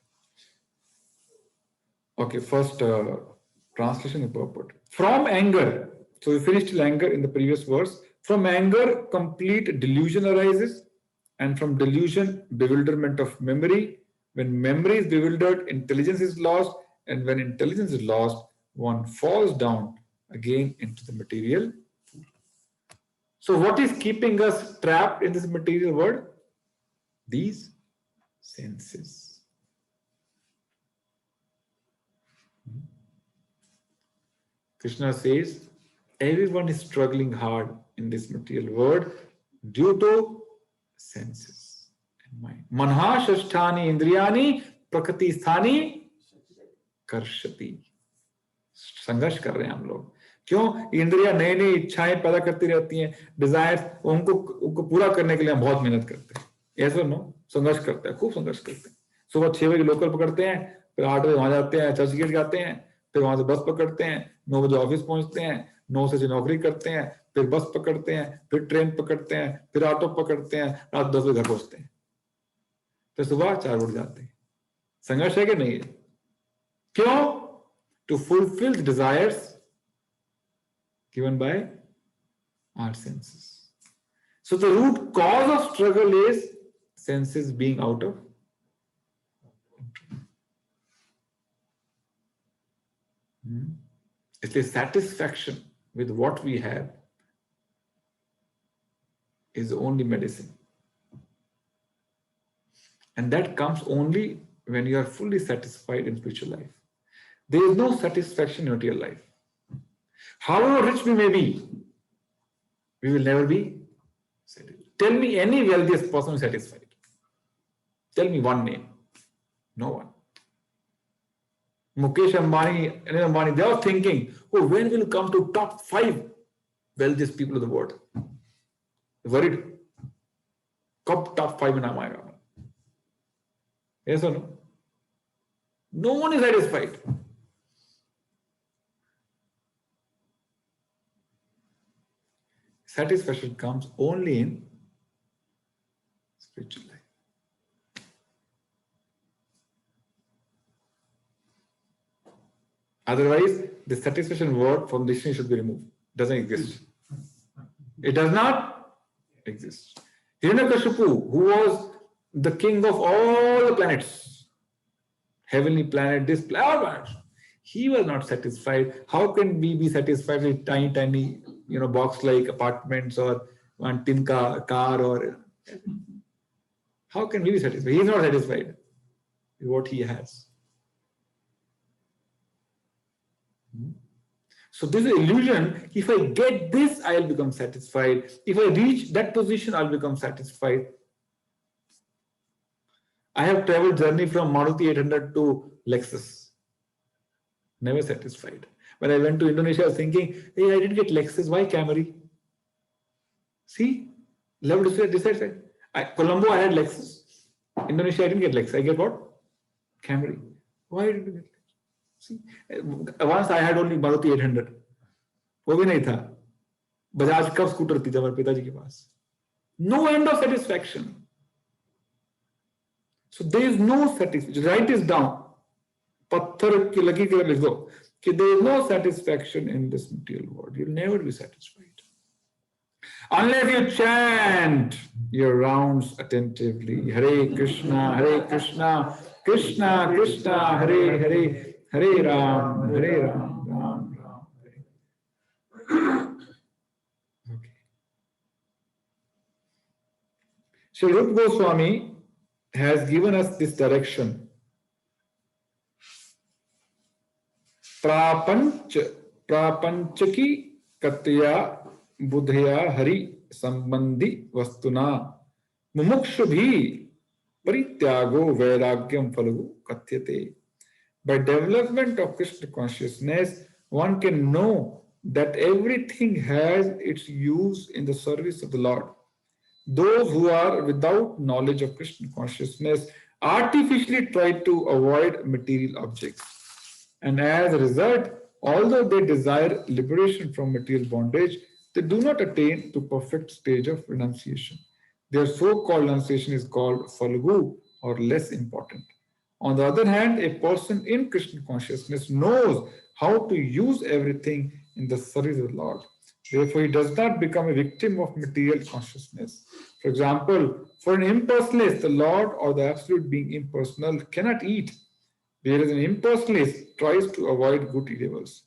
Okay, first translation and purport. From anger, so we finished anger in the previous verse. From anger, complete delusion arises, and from delusion, bewilderment of memory. When memory is bewildered, intelligence is lost, and when intelligence is lost, one falls down again into the material. So what is keeping us trapped in this material world? These senses. Krishna says, everyone is struggling hard in this material world due to senses and mind. Manha shasthani indriyani prakriti sthani karshati. संघर्ष कर रहे हैं हम लोग. क्यों? इंद्रियां नई नई इच्छाएं पैदा करती रहती हैं, डिजायर्स, उनको पूरा करने के लिए हम बहुत मेहनत करते हैं. ऐसा नो संघर्ष करते हैं, खूब संघर्ष करते हैं. सुबह 6 बजे लोकल पकड़ते हैं, फिर 8 बजे वहां जाते हैं, चर्च गेट जाते हैं, फिर वहां से बस पकड़ते हैं, 9 बजे ऑफिस पहुंचते हैं, 9 से नौकरी करते हैं, फिर बस पकड़ते हैं, फिर ट्रेन पकड़ते हैं, फिर ऑटो पकड़ते हैं, रात 10 बजे घर पहुंचते हैं, फिर सुबह 4 बजे जाते हैं. संघर्ष है कि नहीं है? क्यों? To fulfill the desires given by our senses. So the root cause of struggle is senses being out of control. इसलिए satisfaction with what we have is the only medicine. And that comes only when you are fully satisfied in spiritual life. There is no satisfaction in material life. However rich we may be, we will never be satisfied. Tell me any wealthiest person who is satisfied. Tell me one name. No one. Mukesh Ambani, Anil Ambani, they are thinking, oh, when will you come to top 5 wealthiest people of the world? Worried. Kab top 5 mein naam aayega? Yes or no? No one is satisfied. Satisfaction comes only in spiritual life. Otherwise, the satisfaction word from dictionary should be removed. Doesn't exist. It does not exist. Hiranyakashipu, who was the king of all the planets, heavenly planet, this planet, all planets, he was not satisfied. How can we be satisfied with tiny, box-like apartments or one tin car or how can we be satisfied? He is not satisfied with what he has. So this is an illusion. If I get this, I will become satisfied. If I reach that position, I'll become satisfied. I have traveled journey from Maruti 800 to Lexus. Never satisfied. When I went to Indonesia, I was thinking, hey, I didn't get Lexus. Why Camry? See, level dissatisfied. Colombo, I had Lexus. Indonesia, I didn't get Lexus. I get what? Camry. Why did you get? See, once I had only Maruti 800. वो भी नहीं था. बजाज का scooter थी हमारे पिताजी के पास. No end of satisfaction. So there is no satisfaction. Write this down. पत्थर की लकीर के लिख दो कि there is no satisfaction in this material world. You'll never be satisfied unless you chant your rounds attentively. Hare Krishna, Krishna Krishna, Hare Hare. Hare Ram, Ram Ram. Okay. So Rupa Goswami has given us this direction. Prapanchaki katya buddhya hari sambandhi vastuna mumukshubhi parityago vairagyam phalu katyate. By development of Krishna consciousness, one can know that everything has its use in the service of the Lord. Those who are without knowledge of Krishna consciousness artificially try to avoid material objects. And as a result, although they desire liberation from material bondage, they do not attain to perfect stage of renunciation. Their so-called renunciation is called Falgu, or less important. On the other hand, a person in Krishna consciousness knows how to use everything in the service of the Lord. Therefore, he does not become a victim of material consciousness. For example, for an impersonalist, the Lord or the absolute being impersonal cannot eat, whereas an impersonalist tries to avoid good eatables.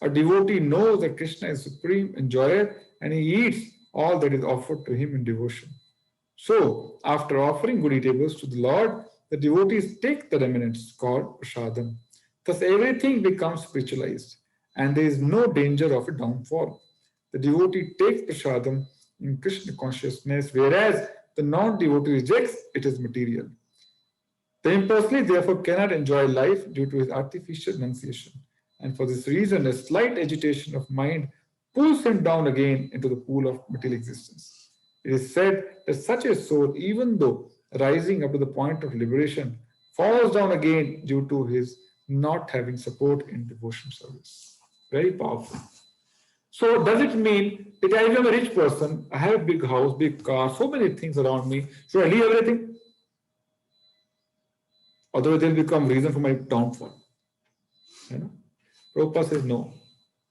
A devotee knows that Krishna is supreme enjoyer and he eats all that is offered to him in devotion. So, after offering good eatables to the Lord, the devotees take the remnants called prasadam. Thus everything becomes spiritualized and there is no danger of a downfall. The devotee takes prasadam in Krishna consciousness, whereas the non-devotee rejects it as material. The impersonalist therefore cannot enjoy life due to his artificial renunciation, and for this reason a slight agitation of mind pulls him down again into the pool of material existence. It is said that such a soul, even though rising up to the point of liberation, falls down again due to his not having support in devotion service. Very powerful. So does it mean that I am a rich person, I have a big house, big car, so many things around me, should I leave everything? Otherwise they'll become reason for my downfall. You know? Prabhupada says no.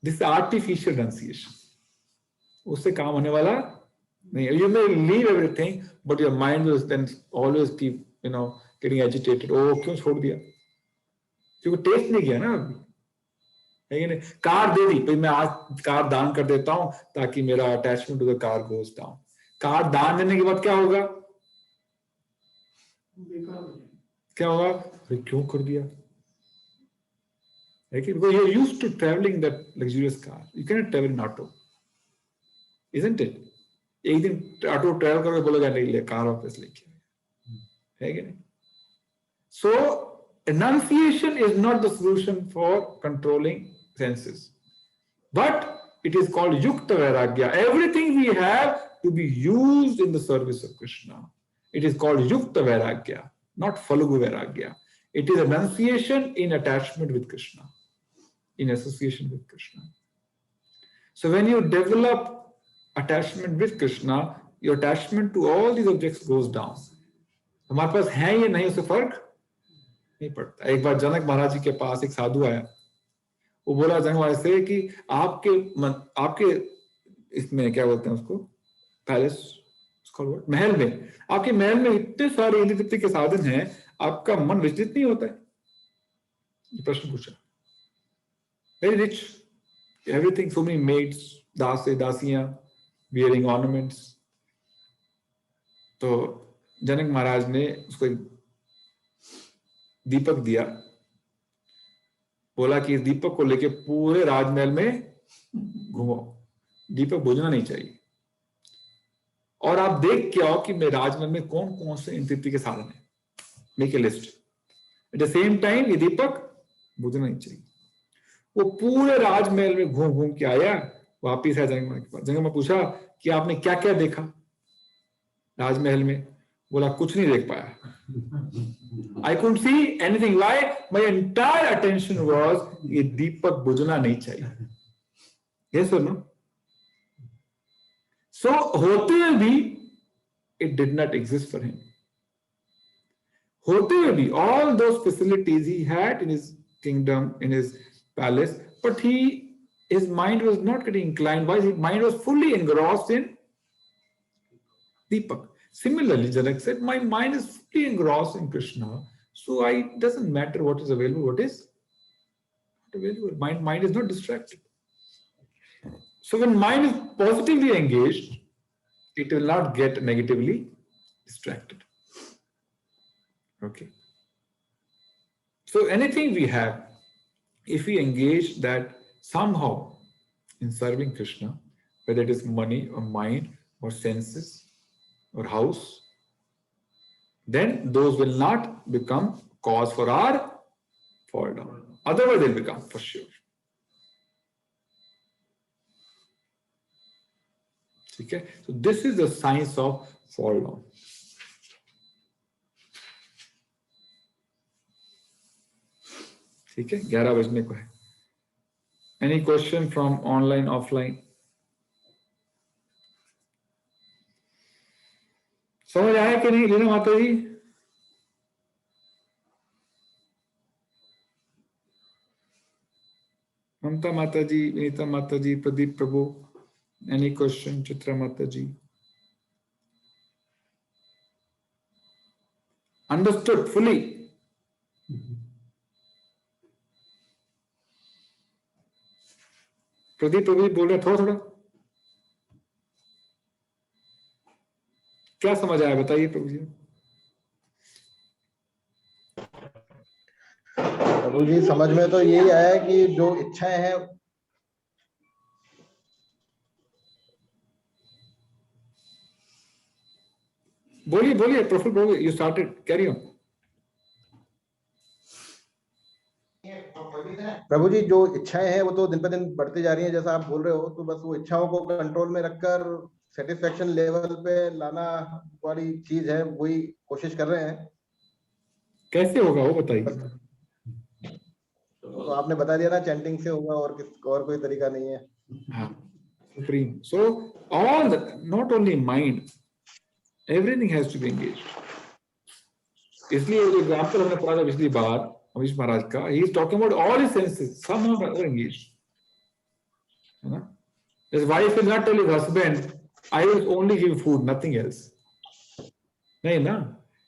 This is artificial renunciation. Usse kaam hone wala nahi. You may leave everything, but your mind will then always keep, getting agitated. Oh, kyun chhod diya? Kyunki taste nahi kiya na abhi. है कि नहीं? Car दे दी भाई, मैं आज car दान कर देता हूं ताकि मेरा attachment to the car goes down. Car दान देने के बाद क्या होगा? बेकार हो जाएगा। क्या होगा? अरे क्यों कर दिया? Because you're used to traveling that luxurious car. You cannot travel in auto, isn't it? एक दिन ऑटो ट्रैवल करोगे बोलेगा नहीं ले कार वापस लेके, है कि नहीं? So enunciation is not the solution for controlling senses, but it is called yukta vairagya. Everything we have to be used in the service of Krishna. It is called yukta vairagya, not phalugu vairagya. It is enunciation in attachment with Krishna, in association with Krishna. So when you develop attachment with Krishna, your attachment to all these objects goes down. हमारे पास है ये नहीं, उससे फर्क नहीं पड़ता। एक बार जनक महाराज जी के पास एक साधु आया, वो बोला जनक महाराज से कि आपके इसमें क्या बोलते हैं उसको, पैलेस, महल में, आपके महल में इतने सारे इंद्रिय तृप्ति के साधन हैं, आपका मन विचलित नहीं होता है? ये प्रश्न पूछा। Very rich, everything, so many maids, दासे दासियां, wearing ornaments. तो जनक महाराज ने उसको एक दीपक दिया, बोला कि इस दीपक को लेके पूरे राजमहल में घूमो, दीपक बुझना नहीं चाहिए, और आप देख के आओ कि मेरे राजमहल में कौन कौन से इंद्रिय के साधन है, make a list. At the same time ये दीपक बुझना नहीं चाहिए। वो पूरे राजमहल में घूम घूम के आया, वापिस आया जनक महाराज के पास। जनक महाराज पूछा कि आपने क्या क्या देखा राजमहल में? बोला कुछ नहीं देख पाया। I couldn't see anything. Why? My entire attention was ये दीपक बुझना नहीं चाहिए। Yes or no? So होते हुए भी it did not exist for him. होते हुए भी all those facilities he had in his kingdom, in his palace, but his mind was not getting inclined. Why? His mind was fully engrossed in Deepak. Similarly, Janak said, my mind is fully engrossed in Krishna, so it doesn't matter what is available, what is not available. Mind is not distracted. So when mind is positively engaged, it will not get negatively distracted. Okay. So anything we have, if we engage that somehow in serving Krishna, whether it is money or mind or senses or house, then those will not become cause for our fall down. Otherwise they'll become, for sure. Okay? So this is the science of fall down. ठीक है, 11 बजने को है। Any question from online, offline? समझ आया कि नहीं लीना माता जी? ममता माता जी, विनीता माता जी, प्रदीप प्रभु, any question? चित्रा माता जी? Understood fully? प्रदीप प्रभु बोल रहे थोड़ा थोड़ा, क्या समझ आया बताइए प्रभु जी। प्रभु जी समझ में तो यही आया कि जो इच्छाएं हैं, बोलिए बोलिए प्रफुल्ल प्रभु, यू स्टार्टेड, कैरी ऑन। प्रभु जी जो इच्छाएं हैं वो तो दिन पर दिन बढ़ती जा रही हैं, जैसा आप बोल रहे हो, तो बस वो इच्छाओं को कंट्रोल में रखकर सेटिस्फेक्शन लेवल पे लाना वाली चीज है, वही कोशिश कर रहे हैं। कैसे होगा वो बताइए। तो आपने बता दिया ना, चैंटिंग से होगा, और कोई तरीका नहीं है। हाँ, supreme. So all the, not only mind, everything has to be engaged. इसलिए वो एग्जाम्पल हमने पढ़ा था पिछली बार अमीश महाराज का, he is talking about all his senses, somehow are engaged. है ना? His wife will not tell his husband, I will only give food, nothing else. नहीं ना?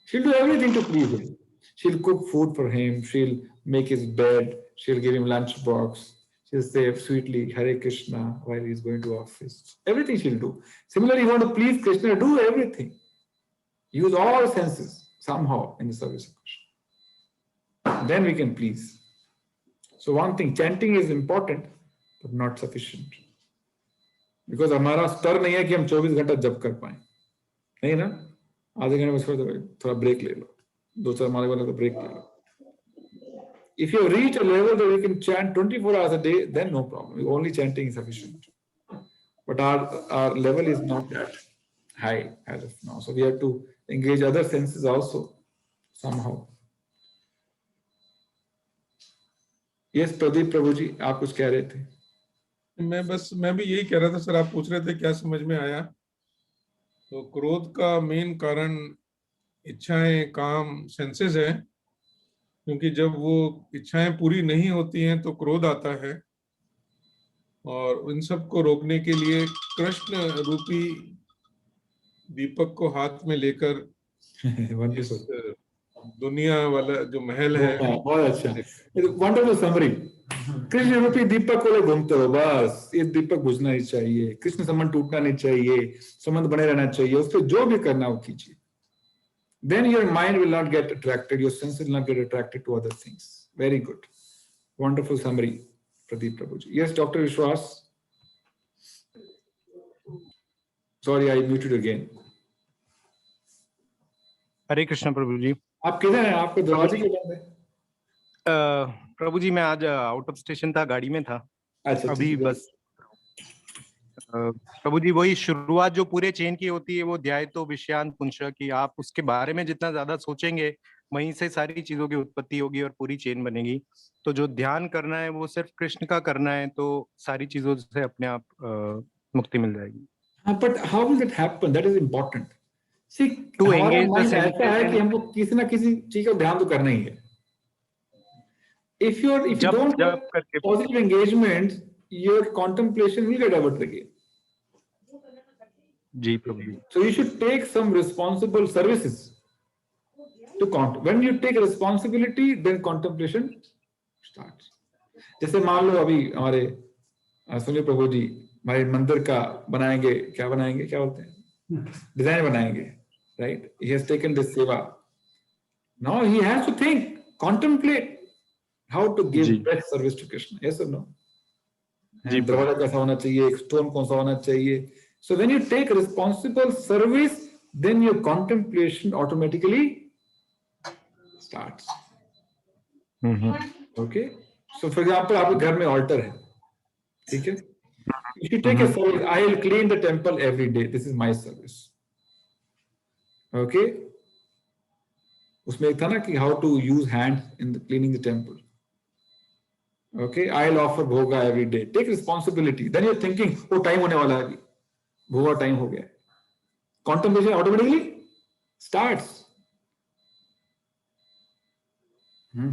She'll do everything to please him. She'll cook food for him. She'll make his bed. She'll give him lunch box. She'll say sweetly Hare Krishna while he's going to office. Everything she'll do. Similarly, you want to please Krishna, do everything. Use all senses somehow in the service of Krishna. Then we can please. So one thing, chanting is important, but not sufficient. Because हमारा स्तर नहीं है कि हम 24 घंटा जप कर पाए, नहीं ना? आधे घंटे में थोड़ा ब्रेक ले लो, 2-4 माले वाला तो ब्रेक ले लो. If you reach a level that you can chant 24 hours a day, then no problem. Only chanting is sufficient. But our level is not that high as of now. So we have to engage other senses also somehow. Yes, Pradeep Prabhu ji, आप कुछ कह रहे थे? मैं भी यही कह रहा था सर, आप पूछ रहे थे क्या समझ में आया. तो क्रोध का मेन कारण इच्छाएं, काम, सेंसेस है. क्योंकि जब वो इच्छाएं पूरी नहीं होती हैं तो क्रोध आता है. और इन सब को रोकने के लिए कृष्ण रूपी दीपक को हाथ में लेकर इस दुनिया वाला जो महल है, बहुत अच्छा, वंडरफुल समरी. कृष्ण रूपी दीपक को ले घूमते हो, बस ये दीपक बुझना ही चाहिए, कृष्ण संबंध टूटना नहीं चाहिए, संबंध बने रहना चाहिए, उस पर जो भी करना वो कीजिए. Then your mind will not get attracted, your senses will not get attracted to other things. Very good. Wonderful summary, Pradeep Prabhuji. Yes, Dr. Vishwas. Sorry, I muted again. हरे कृष्ण प्रभु जी. आप किधर हैं? आपके दरवाजे के बंद है? प्रभु जी मैं आज आउट ऑफ स्टेशन था, गाड़ी में था. अच्छा, अभी बस प्रभु जी वही शुरुआत जो पूरे चेन की होती है वो ध्याय तो विषयान पुंश, कि आप उसके बारे में जितना ज्यादा सोचेंगे वहीं से सारी चीजों की उत्पत्ति होगी और पूरी चेन बनेगी. तो जो ध्यान करना है वो सिर्फ कृष्ण का करना है, तो सारी चीजों से अपने आप मुक्ति मिल जाएगी. But how will that happen? That is important. See, To हमारा engage the mind ऐसा है कि हमको किसी ना किसी चीज का ध्यान तो करना ही है. If you don't have positive engagement, your contemplation will get diverted again. Ji Prabhu ji. So you should take some responsible services to when you take responsibility, then contemplation starts. जैसे मान लो अभी हमारे सुनील प्रभु जी हमारे मंदिर का बनाएंगे, क्या बनाएंगे, क्या बोलते हैं, डिजाइन बनाएंगे, right? He has taken this seva. Now he has to think, contemplate how to give best service to Krishna. Yes or no? दरवाजा कैसा होना चाहिए, स्टोन कौन सा होना चाहिए. So when you take responsible service, then your contemplation automatically starts. Okay? So for example, आपके घर में altar है, ठीक है? If you take a service, I will clean the temple every day. This is my service. Okay? उसमें एक था ना कि how to use hands in the cleaning the temple. Okay, I'll offer bhoga every day. Take responsibility. Then you're thinking, oh, time होने वाला है अभी, bhoga time हो गया. Contemplation automatically starts.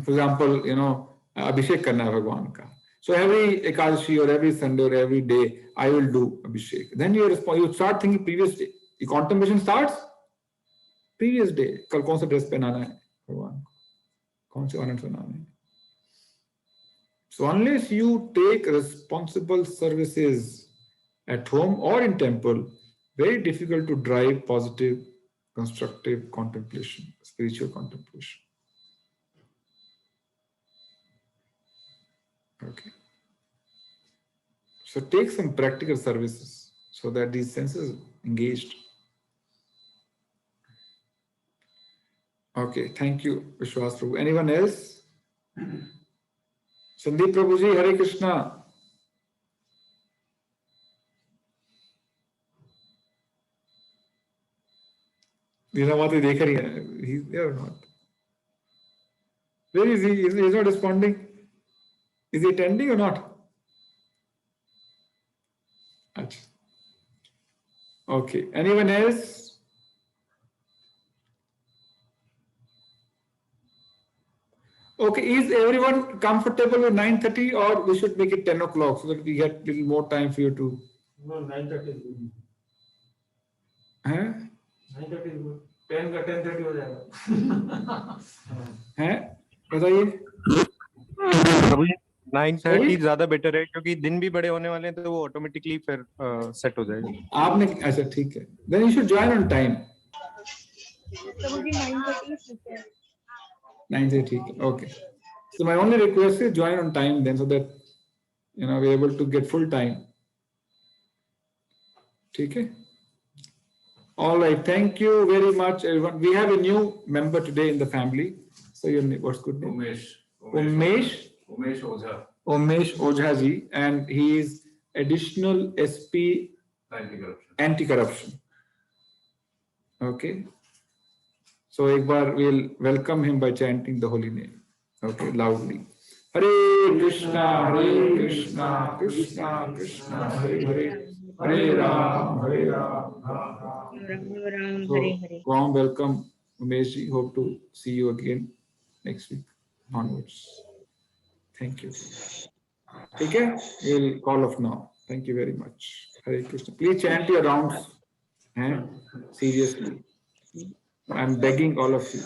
For example, abhishek करना है भगवान का. So every Ekadashi or every Sunday or every day, I will do abhishek. Then you start thinking previous day. The contemplation starts previous day. कल कौन सा dress पहनाना है भगवान को, कौन से ornaments बनाने हैं. So unless you take responsible services at home or in temple, very difficult to drive positive, constructive contemplation, spiritual contemplation. Okay. So take some practical services so that these senses engaged. Okay, thank you, Vishwas Prabhu. Anyone else? Sandeep Prabhu ji, Hare Krishna. Leelamati dekh rahi hai. He's there or not? Where is he? He's not responding. Is he attending or not? Achha. Okay. Anyone else? Okay, is everyone comfortable with 9:30 or we should make it 10 o'clock so that we get little more time for you to... No, 9:30 is good. Huh? 9:30 is good. 10 का 10:30 हो जाएगा. हैं? बताइए. प्रभु जी 9:30 ज्यादा better है क्योंकि दिन भी बड़े होने वाले हैं तो वो ऑटोमेटिकली फिर सेट हो जाएगा। आपने अच्छा ठीक है, then you should join on time. तो मुझे 9:30 ठीक है। 9:30 ठीक है, okay. So my only request is join on time then, so that you know we're able to get full time. ठीक है? All right, thank you very much, everyone. We have a new member today in the family. So your name, what's good name? Umesh Ojha, Umesh Ojha ji, and he is additional SP anti-corruption. Okay. So एक बार we'll welcome him by chanting the holy name. Okay, loudly. Hare Krishna, Krishna Krishna, Hare Hare, Hare Ram, Ram So, Hare Hare। warm welcome, Umesh ji. Hope to see you again next week onwards. Thank you. ठीक है? We'll call off now. Thank you very much. Hare Krishna. Please chant your rounds. Seriously. I'm begging all of you.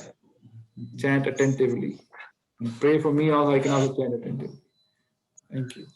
Chant attentively. And pray for me also. I can also chant attentively. Thank you.